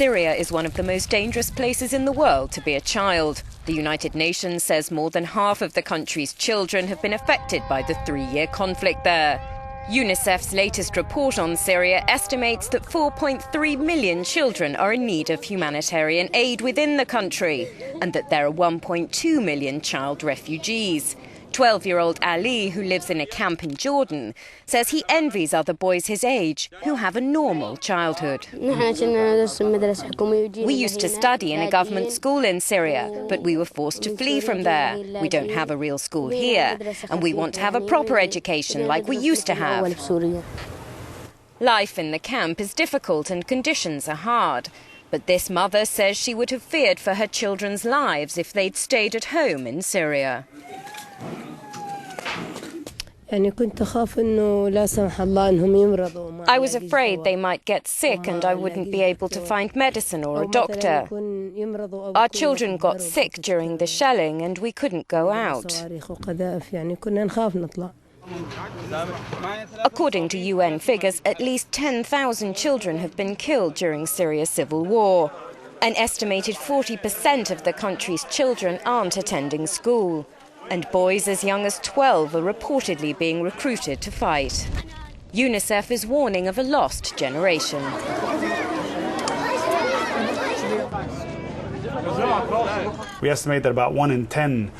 Syria is one of the most dangerous places in the world to be a child. The United Nations says more than half of the country's children have been affected by the 3-year conflict there. UNICEF's latest report on Syria estimates that 4.3 million children are in need of humanitarian aid within the country, and that there are 1.2 million child refugees. 12-year-old Ali, who lives in a camp in Jordan, says he envies other boys his age who have a normal childhood. We used to study in a government school in Syria, but we were forced to flee from there. We don't have a real school here, and we want to have a proper education like we used to have. Life in the camp is difficult and conditions are hard. But this mother says she would have feared for her children's lives if they'd stayed at home in Syria. I was afraid they might get sick and I wouldn't be able to find medicine or a doctor. Our children got sick during the shelling and we couldn't go out. According to UN figures, at least 10,000 children have been killed during Syria's civil war. An estimated 40% of the country's children aren't attending school. And boys as young as 12 are reportedly being recruited to fight. UNICEF is warning of a lost generation. We estimate that about 1 in 10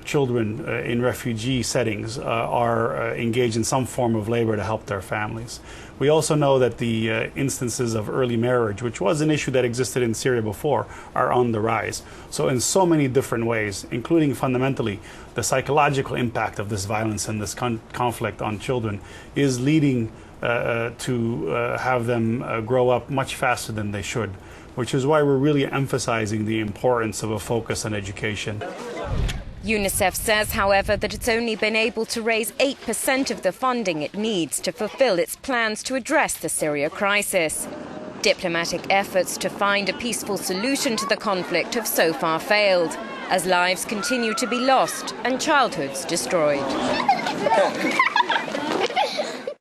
children in refugee settings are engaged in some form of labor to help their families. We also know that the instances of early marriage, which was an issue that existed in Syria before, are on the rise. So in so many different ways, including fundamentally the psychological impact of this violence and this conflict on children, is leading to have them grow up much faster than they should, which is why we're really emphasizing the importance of a focus on education. UNICEF says, however, that it's only been able to raise 8% of the funding it needs to fulfill its plans to address the Syria crisis. Diplomatic efforts to find a peaceful solution to the conflict have so far failed, as lives continue to be lost and childhoods destroyed.